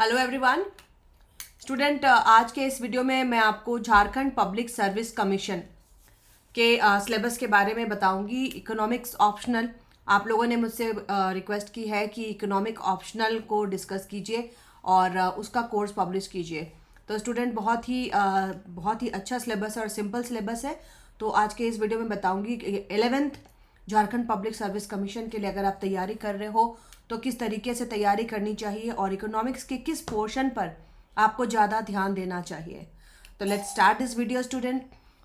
Hello everyone student, आज के इस वीडियो में मैं आपको झारखंड पब्लिक सर्विस कमीशन के सिलेबस के बारे में बताऊंगी। इकोनॉमिक्स ऑप्शनल, आप लोगों ने मुझसे रिक्वेस्ट की है कि इकोनॉमिक ऑप्शनल को डिस्कस कीजिए और उसका कोर्स पब्लिश कीजिए। तो स्टूडेंट बहुत ही अच्छा सिलेबस है और सिंपल सिलेबस है। तो आज के इस वीडियो में बताऊंगी कि 11th Jharkhand public service commission के लिए अगर आप तैयारी कर रहे हो तो किस तरीके से तैयारी करनी चाहिए और इकोनॉमिक्स के किस पोर्शन पर आपको ज़्यादा ध्यान देना चाहिए। तो let's start this video student.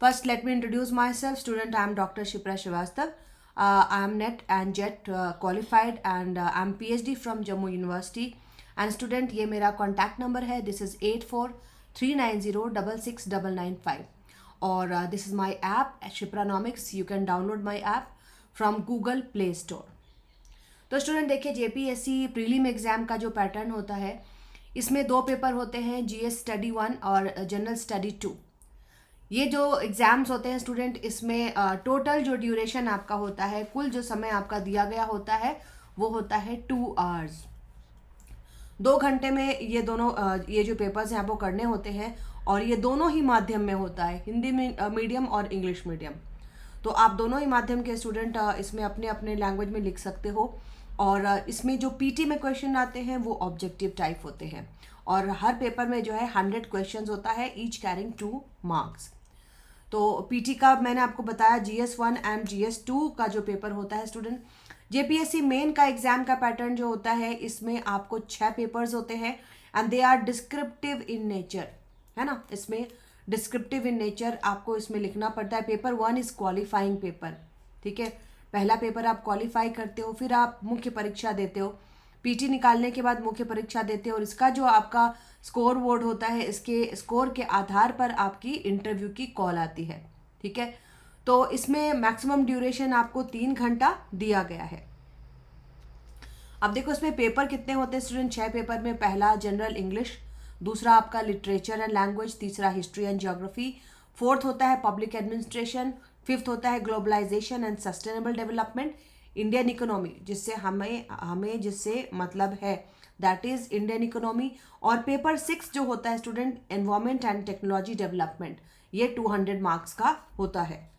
First let me introduce myself student. I am doctor Shipra Srivastava. I am NET and JET qualified and I am PhD from Jammu university. And student, ये मेरा कॉन्टैक्ट नंबर है। This is 8439066995 और this is my app Shipranomics. You can download my app from Google Play Store. तो student देखिए, JPSC prelim exam का जो pattern होता है, इसमें 2 पेपर होते हैं, GS स्टडी 1 और जनरल स्टडी 2। ये जो एग्जाम्स होते हैं स्टूडेंट, इसमें टोटल जो ड्यूरेशन आपका होता है, कुल जो समय आपका दिया गया होता है वो होता है 2 आवर्स। 2 घंटे में ये दोनों ये जो पेपर्स हैं आपको करने होते हैं और ये दोनों ही माध्यम में होता है, हिंदी मीडियम और इंग्लिश मीडियम। तो आप दोनों ही माध्यम के स्टूडेंट इसमें अपने अपने लैंग्वेज में लिख सकते हो। और इसमें जो PT में क्वेश्चन आते हैं वो ऑब्जेक्टिव टाइप होते हैं और हर पेपर में जो है 100 क्वेश्चन होता है, ईच कैरिंग 2 मार्क्स। तो PT का मैंने आपको बताया, GS 1 एंड GS 2 का जो पेपर होता है स्टूडेंट। JPSC मेन का एग्जाम का पैटर्न जो होता है, इसमें आपको 6 पेपर्स होते हैं and they are descriptive in nature, है ना। इसमें डिस्क्रिप्टिव इन नेचर आपको इसमें लिखना पड़ता है। पेपर 1 इज क्वालिफाइंग पेपर, ठीक है। पहला पेपर आप क्वालिफाई करते हो, फिर आप मुख्य परीक्षा देते हो, PT निकालने के बाद मुख्य परीक्षा देते हो और इसका जो आपका स्कोर बोर्ड होता है, इसके स्कोर के आधार पर आपकी इंटरव्यू की कॉल आती है, ठीक है। तो इसमें मैक्सिमम ड्यूरेशन आपको 3 घंटा दिया गया है। अब देखो इसमें पेपर कितने होते हैं स्टूडेंट। 6 पेपर में पहला जनरल इंग्लिश, दूसरा आपका लिटरेचर एंड लैंग्वेज, तीसरा हिस्ट्री एंड ज्योग्राफी, फोर्थ होता है पब्लिक एडमिनिस्ट्रेशन, फिफ्थ होता है globalisation and sustainable development, Indian economy, जिससे हमें जिससे मतलब है, दैट इज इंडियन इकोनॉमी। और पेपर 6 जो होता है student, environment and technology development, ये 200 मार्क्स का होता है।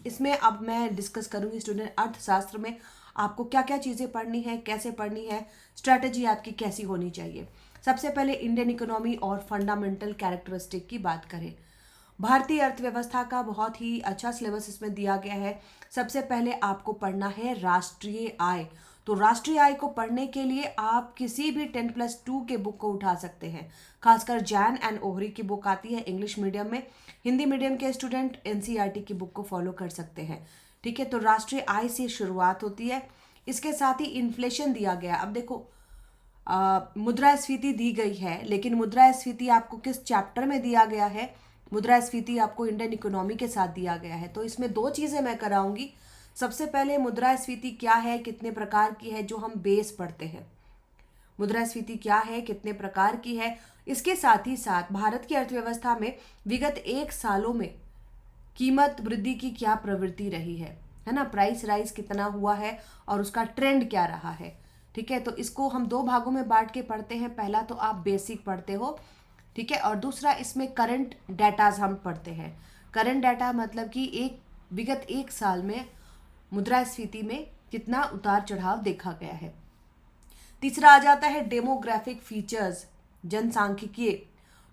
इसमें अब मैं डिस्कस करूंगी स्टूडेंट, अर्थशास्त्र में आपको क्या क्या चीज़ें पढ़नी है, कैसे पढ़नी है, स्ट्रैटेजी आपकी कैसी होनी चाहिए। सबसे पहले इंडियन इकोनॉमी और फंडामेंटल कैरेक्टरिस्टिक की बात करें। भारतीय अर्थव्यवस्था का बहुत ही अच्छा सिलेबस इसमें दिया गया है। सबसे पहले आपको पढ़ना है राष्ट्रीय आय। तो राष्ट्रीय आय को पढ़ने के लिए आप किसी भी 10+2 के बुक को उठा सकते हैं। खासकर जैन एंड ओहरी की बुक आती है इंग्लिश मीडियम में। हिंदी मीडियम के स्टूडेंट NCERT की बुक को फॉलो कर सकते हैं, ठीक है। तो राष्ट्रीय आय से शुरुआत होती है। इसके साथ ही इन्फ्लेशन दिया गया। अब देखो, मुद्रास्फीति दी गई है, लेकिन मुद्रास्फीति आपको किस चैप्टर में दिया गया है? मुद्रास्फीति आपको इंडियन इकोनॉमी के साथ दिया गया है। तो इसमें 2 चीज़ें मैं कराऊंगी। सबसे पहले मुद्रास्फीति क्या है, कितने प्रकार की है, जो हम बेस पढ़ते हैं। मुद्रास्फीति क्या है, कितने प्रकार की है। इसके साथ ही साथ भारत की अर्थव्यवस्था में विगत 1 सालों में कीमत वृद्धि की क्या प्रवृत्ति रही है ना। प्राइस राइज कितना हुआ है और उसका ट्रेंड क्या रहा है, ठीक है। तो इसको हम 2 भागों में बांट के पढ़ते हैं। पहला तो आप बेसिक पढ़ते हो, ठीक है, और दूसरा इसमें करंट डाटाज हम पढ़ते हैं। करंट डाटा मतलब कि विगत 1 साल में मुद्रास्फीति में कितना उतार चढ़ाव देखा गया है। तीसरा आ जाता है डेमोग्राफिक फीचर्स, जनसांख्यिकीय।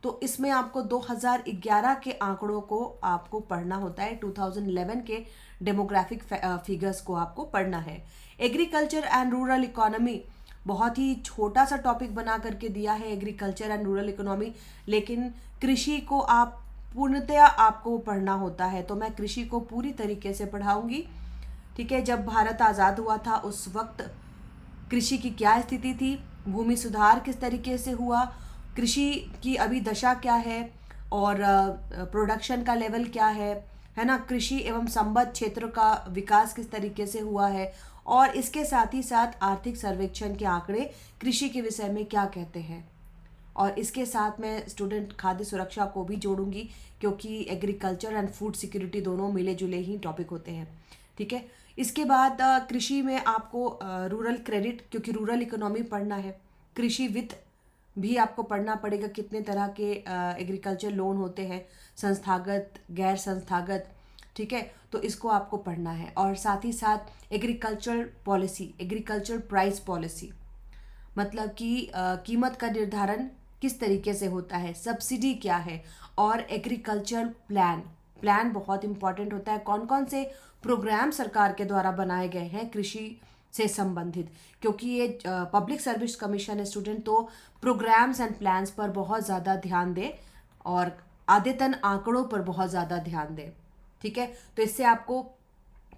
तो इसमें आपको 2011 के आंकड़ों को आपको पढ़ना होता है। 2011 के डेमोग्राफिक फिगर्स को आपको पढ़ना है। एग्रीकल्चर एंड रूरल इकोनॉमी बहुत ही छोटा सा टॉपिक बना करके दिया है, एग्रीकल्चर एंड रूरल इकोनॉमी, लेकिन कृषि को आप पूर्णतया आपको पढ़ना होता है। तो मैं कृषि को पूरी तरीके से पढ़ाऊंगी, ठीक है। जब भारत आज़ाद हुआ था उस वक्त कृषि की क्या स्थिति थी, भूमि सुधार किस तरीके से हुआ, कृषि की अभी दशा क्या है और प्रोडक्शन का लेवल क्या है ना। कृषि एवं संबद्ध क्षेत्र का विकास किस तरीके से हुआ है और इसके साथ ही साथ आर्थिक सर्वेक्षण के आंकड़े कृषि के विषय में क्या कहते हैं। और इसके साथ मैं स्टूडेंट खाद्य सुरक्षा को भी जोड़ूंगी, क्योंकि एग्रीकल्चर एंड फूड सिक्योरिटी दोनों मिले जुले ही टॉपिक होते हैं, ठीक है। इसके बाद कृषि में आपको रूरल क्रेडिट, क्योंकि रूरल इकोनॉमी पढ़ना है, कृषि वित्त भी आपको पढ़ना पड़ेगा, कितने तरह के एग्रीकल्चर लोन होते हैं, संस्थागत, गैर संस्थागत, ठीक है, तो इसको आपको पढ़ना है। और साथ ही साथ agriculture policy, agriculture price policy, मतलब कि कीमत का निर्धारण किस तरीके से होता है, सब्सिडी क्या है, और एग्रीकल्चर प्लान बहुत इंपॉर्टेंट होता है, कौन कौन से प्रोग्राम सरकार के द्वारा बनाए गए हैं कृषि से संबंधित, क्योंकि ये पब्लिक सर्विस कमीशन है स्टूडेंट, तो प्रोग्राम्स एंड प्लान्स पर बहुत ज़्यादा ध्यान दे और आद्यतन आंकड़ों पर बहुत ज़्यादा ध्यान दे, ठीक है। तो इससे आपको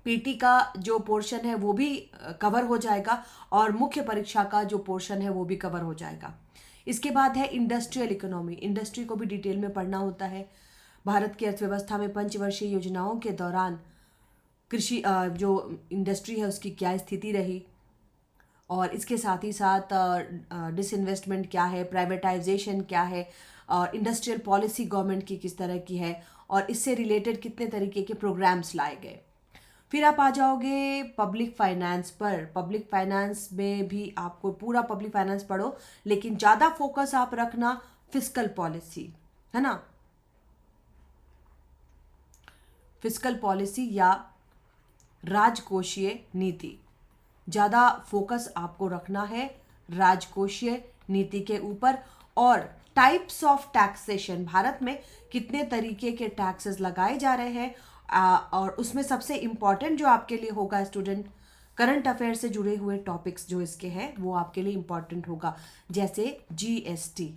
पीटी का जो पोर्शन है वो भी कवर हो जाएगा और मुख्य परीक्षा का जो पोर्शन है वो भी कवर हो जाएगा। इसके बाद है इंडस्ट्रियल इकोनॉमी, इंडस्ट्री को भी डिटेल में पढ़ना होता है। भारत की अर्थव्यवस्था में पंचवर्षीय योजनाओं के दौरान कृषि जो इंडस्ट्री है उसकी क्या स्थिति रही, और इसके साथ ही साथ डिसइन्वेस्टमेंट क्या है, प्राइवेटाइजेशन क्या है, और इंडस्ट्रियल पॉलिसी गवर्नमेंट की किस तरह की है, और इससे रिलेटेड कितने तरीके के प्रोग्राम्स लाए गए। फिर आप आ जाओगे पब्लिक फाइनेंस पर। पब्लिक फाइनेंस में भी आपको पूरा पब्लिक फाइनेंस पढ़ो, लेकिन ज़्यादा फोकस आप रखना फिस्कल पॉलिसी, है ना, फिस्कल पॉलिसी या राजकोषीय नीति, ज़्यादा फोकस आपको रखना है राजकोषीय नीति के ऊपर। और टाइप्स ऑफ टैक्सेशन, भारत में कितने तरीके के टैक्सेस लगाए जा रहे हैं, और उसमें सबसे इम्पॉर्टेंट जो आपके लिए होगा स्टूडेंट, करंट अफेयर से जुड़े हुए टॉपिक्स जो इसके हैं वो आपके लिए इम्पॉर्टेंट होगा, जैसे जीएसटी,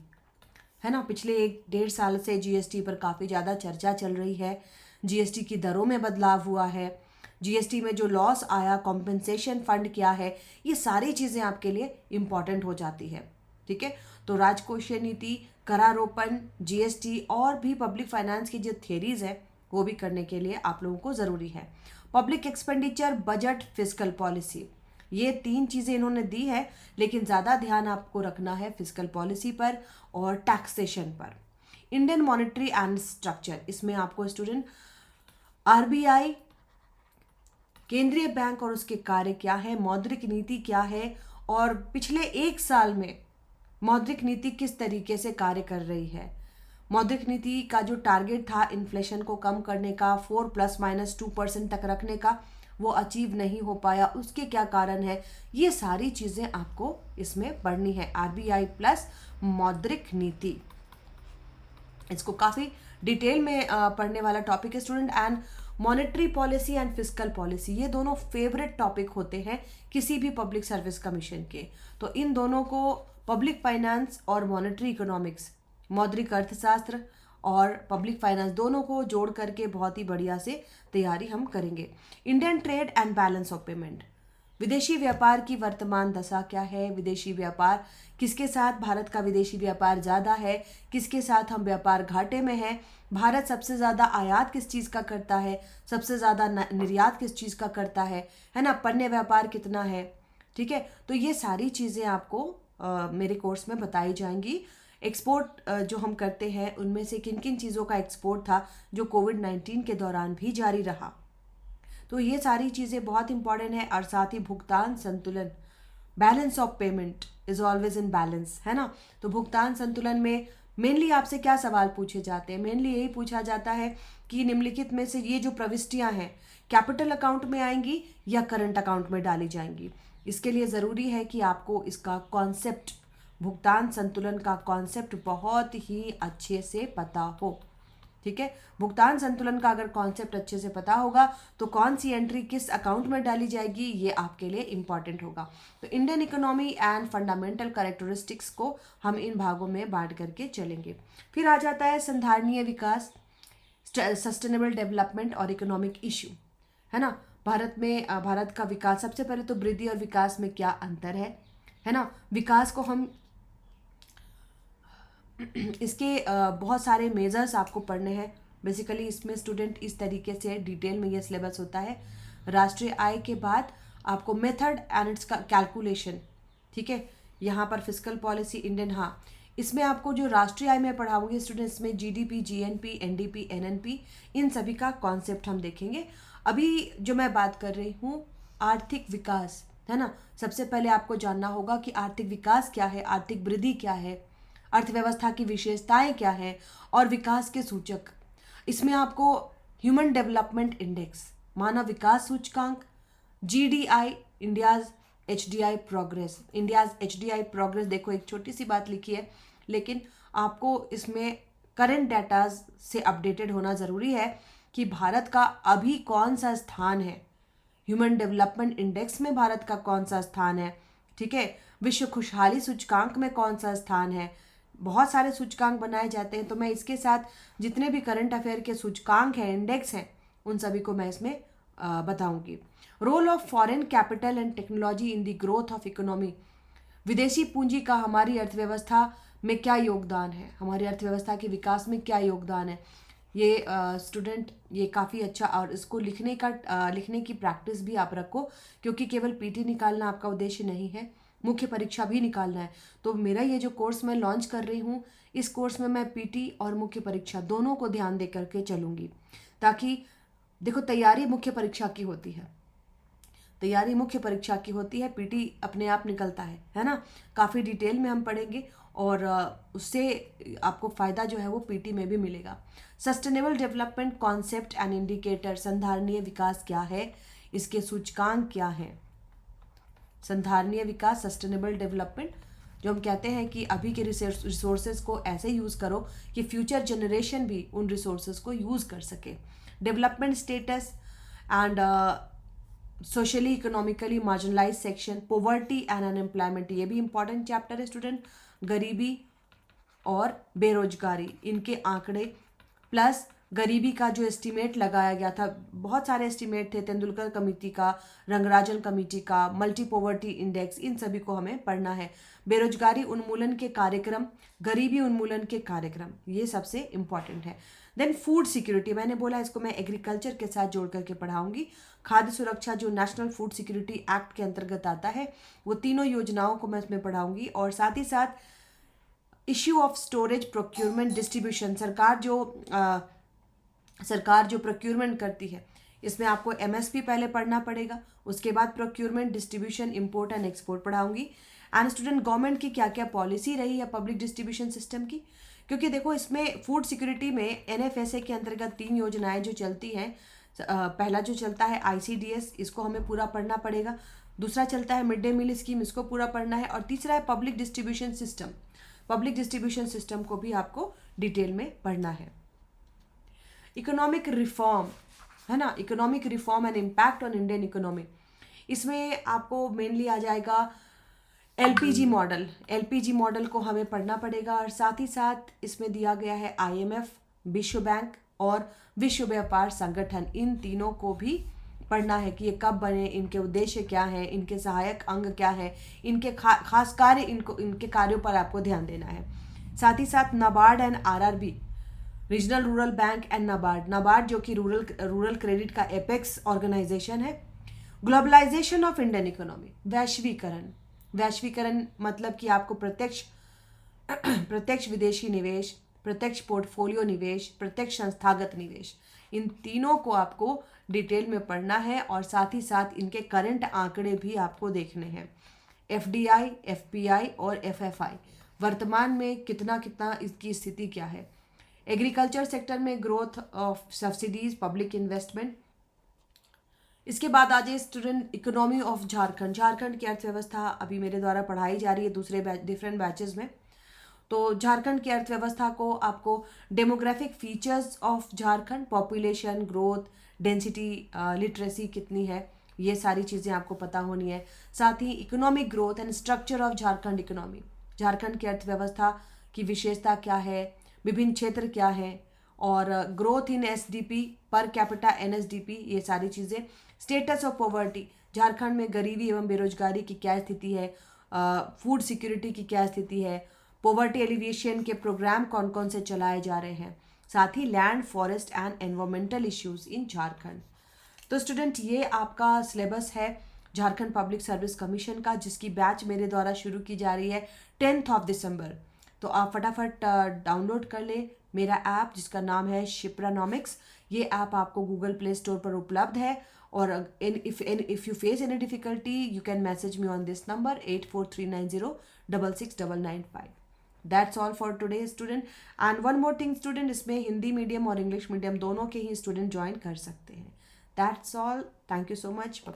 है ना। पिछले 1-1.5 साल से जीएसटी पर काफ़ी ज़्यादा चर्चा चल रही है। जीएसटी की दरों में बदलाव हुआ है, जीएसटी में जो लॉस आया, कॉम्पेंसेशन फंड क्या है, ये सारी चीज़ें आपके लिए इम्पॉर्टेंट हो जाती है, ठीक है। तो राजकोषीय नीति, करारोपण, जीएसटी और भी पब्लिक फाइनेंस की जो थियरीज है वो भी करने के लिए आप लोगों को ज़रूरी है। Public expenditure, budget, fiscal policy, ये 3 चीज़ें इन्होंने दी है, लेकिन ज़्यादा ध्यान आपको रखना है फिस्कल पॉलिसी पर और टैक्सेशन पर। इंडियन मॉनेटरी एंड स्ट्रक्चर, इसमें आपको स्टूडेंट आरबीआई, केंद्रीय बैंक और उसके कार्य क्या है, मौद्रिक नीति क्या है, और पिछले 1 साल में मौद्रिक नीति किस तरीके से कार्य कर रही है। मौद्रिक नीति का जो टारगेट था इन्फ्लेशन को कम करने का, 4 ± 2% तक रखने का, वो अचीव नहीं हो पाया, उसके क्या कारण है, ये सारी चीज़ें आपको इसमें पढ़नी है। आरबीआई प्लस मौद्रिक नीति, इसको काफ़ी डिटेल में पढ़ने वाला टॉपिक है student. And monetary policy and fiscal policy, ये दोनों फेवरेट टॉपिक होते हैं किसी भी पब्लिक सर्विस कमीशन के। तो इन दोनों को, पब्लिक फाइनेंस और मॉनेटरी इकोनॉमिक्स, मौद्रिक अर्थशास्त्र और पब्लिक फाइनेंस, दोनों को जोड़ करके बहुत ही बढ़िया से तैयारी हम करेंगे। Indian trade and balance of payment, विदेशी व्यापार की वर्तमान दशा क्या है, विदेशी व्यापार किसके साथ भारत का विदेशी व्यापार ज़्यादा है, किसके साथ हम व्यापार घाटे में हैं, भारत सबसे ज़्यादा आयात किस चीज़ का करता है, सबसे ज़्यादा निर्यात किस चीज़ का करता है ना, पन्य व्यापार कितना है, ठीक है। तो ये सारी चीज़ें आपको मेरे कोर्स में बताई जाएंगी। एक्सपोर्ट जो हम करते हैं उनमें से किन किन चीज़ों का एक्सपोर्ट था जो कोविड-19 के दौरान भी जारी रहा, तो ये सारी चीज़ें बहुत इंपॉर्टेंट है। और साथ ही भुगतान संतुलन, balance of payment is always in balance, है ना। तो भुगतान संतुलन में मेनली आपसे क्या सवाल पूछे जाते हैं, मेनली यही पूछा जाता है कि निम्नलिखित में से ये जो प्रविष्टियां हैं कैपिटल अकाउंट में आएंगी या करंट अकाउंट में डाली जाएंगी। इसके लिए ज़रूरी है कि आपको इसका कॉन्सेप्ट, भुगतान संतुलन का कॉन्सेप्ट बहुत ही अच्छे से पता हो, ठीक है। भुगतान संतुलन का अगर कॉन्सेप्ट अच्छे से पता होगा तो कौन सी एंट्री किस अकाउंट में डाली जाएगी ये आपके लिए इंपॉर्टेंट होगा। तो Indian economy and fundamental characteristics को हम इन भागों में बांट करके चलेंगे। फिर आ जाता है संधारणीय विकास, सस्टेनेबल डेवलपमेंट और इकोनॉमिक इशू, है ना। भारत का विकास, सबसे पहले तो वृद्धि और विकास में क्या अंतर है ना। विकास को हम इसके बहुत सारे मेजर्स आपको पढ़ने हैं। बेसिकली इसमें स्टूडेंट इस तरीके से डिटेल में ये सिलेबस होता है। राष्ट्रीय आय के बाद आपको मेथड एंड इट्स का कैलकुलेशन, ठीक है। यहाँ पर फिस्कल पॉलिसी, इंडियन, हाँ, इसमें आपको जो राष्ट्रीय आय में पढ़ाऊंगी स्टूडेंट्स में जीडीपी, जीएनपी, एनडीपी, एनएनपी, इन सभी का कॉन्सेप्ट हम देखेंगे। अभी जो मैं बात कर रही हूँ आर्थिक विकास, है ना। सबसे पहले आपको जानना होगा कि आर्थिक विकास क्या है, आर्थिक वृद्धि क्या है, अर्थव्यवस्था की विशेषताएं क्या हैं और विकास के सूचक। इसमें आपको ह्यूमन डेवलपमेंट इंडेक्स, मानव विकास सूचकांक, GDI, India's HDI progress. India's HDI progress, देखो एक छोटी सी बात लिखी है, लेकिन आपको इसमें करंट डाटा से अपडेटेड होना ज़रूरी है कि भारत का अभी कौन सा स्थान है, ह्यूमन डेवलपमेंट इंडेक्स में भारत का कौन सा स्थान है, ठीक है, विश्व खुशहाली सूचकांक में कौन सा स्थान है। बहुत सारे सूचकांक बनाए जाते हैं, तो मैं इसके साथ जितने भी करंट अफेयर के सूचकांक हैं, इंडेक्स हैं, उन सभी को मैं इसमें बताऊंगी। Role of foreign capital and technology in the growth of economy, विदेशी पूंजी का हमारी अर्थव्यवस्था में क्या योगदान है, हमारी अर्थव्यवस्था के विकास में क्या योगदान है। ये स्टूडेंट ये काफ़ी अच्छा, और इसको लिखने की प्रैक्टिस भी आप रखो, क्योंकि केवल पीटी निकालना आपका उद्देश्य नहीं है, मुख्य परीक्षा भी निकालना है। तो मेरा ये जो कोर्स मैं लॉन्च कर रही हूँ, इस कोर्स में मैं पीटी और मुख्य परीक्षा दोनों को ध्यान दे करके चलूँगी, ताकि देखो तैयारी मुख्य परीक्षा की होती है, तैयारी मुख्य परीक्षा की होती है, पीटी अपने आप निकलता है ना। काफ़ी डिटेल में हम पढ़ेंगे और उससे आपको फ़ायदा जो है वो पीटी में भी मिलेगा। Sustainable development concept and indicator, संधारणीय विकास क्या है, इसके सूचकांक क्या हैं। संधारणीय विकास, सस्टेनेबल डेवलपमेंट, जो हम कहते हैं कि अभी के रिसोर्सेज को ऐसे यूज़ करो कि फ्यूचर जनरेशन भी उन रिसोर्सेज को यूज़ कर सके। Development status and socially economically marginalise section, poverty and unemployment, ये भी इंपॉर्टेंट चैप्टर है स्टूडेंट। गरीबी और बेरोजगारी, इनके आंकड़े, प्लस गरीबी का जो एस्टीमेट लगाया गया था, बहुत सारे एस्टीमेट थे, तेंदुलकर कमेटी का, रंगराजन कमेटी का, मल्टी पॉवर्टी इंडेक्स, इन सभी को हमें पढ़ना है। बेरोजगारी उन्मूलन के कार्यक्रम, गरीबी उन्मूलन के कार्यक्रम, ये सबसे इम्पॉर्टेंट है। देन फूड सिक्योरिटी, मैंने बोला इसको मैं एग्रीकल्चर के साथ जोड़ करके पढ़ाऊंगी। खाद्य सुरक्षा जो नेशनल फूड सिक्योरिटी एक्ट के अंतर्गत आता है, वो तीनों योजनाओं को मैं इसमें पढ़ाऊंगी। और साथ ही साथ issue of storage, procurement, distribution, सरकार जो प्रोक्यूरमेंट करती है, इसमें आपको MSP पहले पढ़ना पड़ेगा, उसके बाद procurement, distribution, import and export पढ़ाऊंगी। एंड स्टूडेंट, गवर्नमेंट की क्या क्या पॉलिसी रही है पब्लिक डिस्ट्रीब्यूशन सिस्टम की, क्योंकि देखो इसमें फूड सिक्योरिटी में NFSA के अंतर्गत 3 योजनाएं जो चलती हैं। पहला जो चलता है ICDS, इसको हमें पूरा पढ़ना पड़ेगा। दूसरा चलता है मिड डे मील स्कीम, इसको पूरा पढ़ना है। और तीसरा है public distribution system, public distribution system को भी आपको डिटेल में पढ़ना है। इकोनॉमिक रिफॉर्म है ना, economic reform and impact on Indian economy, इसमें आपको मेनली आ जाएगा LPG मॉडल, LPG मॉडल को हमें पढ़ना पड़ेगा। और साथ ही साथ इसमें दिया गया है IMF, विश्व बैंक और विश्व व्यापार संगठन, इन तीनों को भी पढ़ना है कि ये कब बने, इनके उद्देश्य क्या है, इनके सहायक अंग क्या है, इनके खास कार्य, इनके कार्यों पर आपको ध्यान देना है। साथ ही साथ NABARD and RRB, regional rural bank and NABARD जो कि रूरल क्रेडिट का एपेक्स ऑर्गेनाइजेशन है। ग्लोबलाइजेशन ऑफ इंडियन इकोनॉमी, वैश्वीकरण मतलब कि आपको प्रत्यक्ष विदेशी निवेश, प्रत्यक्ष पोर्टफोलियो निवेश, प्रत्यक्ष संस्थागत निवेश, इन तीनों को आपको डिटेल में पढ़ना है। और साथ ही साथ इनके करंट आंकड़े भी आपको देखने हैं। FDI, FPI और FFI, वर्तमान में कितना इसकी स्थिति क्या है। एग्रीकल्चर सेक्टर में growth of subsidies, public investment. इसके बाद आ जाए student economy of Jharkhand, Jharkhand की अर्थव्यवस्था अभी मेरे द्वारा पढ़ाई जा रही है दूसरे डिफरेंट बैचेस में। तो झारखंड की अर्थव्यवस्था को आपको demographic features of Jharkhand, population growth, density, literacy कितनी है, ये सारी चीज़ें आपको पता होनी है। साथ ही economic growth and structure of Jharkhand economy, Jharkhand की अर्थव्यवस्था की विशेषता क्या है, विभिन्न क्षेत्र क्या है, और growth in SDP, per capita NSDP, ये सारी चीज़ें। स्टेटस ऑफ पॉवर्टी, झारखंड में गरीबी एवं बेरोजगारी की क्या स्थिति है, फूड सिक्योरिटी की क्या स्थिति है, पॉवर्टी एलिविएशन के प्रोग्राम कौन कौन से चलाए जा रहे हैं। साथ ही land, forest and environmental issues in Jharkhand. तो स्टूडेंट, ये आपका सिलेबस है झारखंड पब्लिक सर्विस कमीशन का, जिसकी बैच मेरे द्वारा शुरू की जा रही है 10 दिसंबर। तो आप फटाफट डाउनलोड कर लें मेरा ऐप, जिसका नाम है शिप्रानॉमिक्स। ये ऐप आपको गूगल प्ले स्टोर पर उपलब्ध है। और if you face any difficulty, you can message me on this number 8439066995। That's all for today student. And one more thing student, इसमें हिंदी मीडियम और इंग्लिश मीडियम दोनों के ही स्टूडेंट ज्वाइन कर सकते हैं। That's all, thank you so much.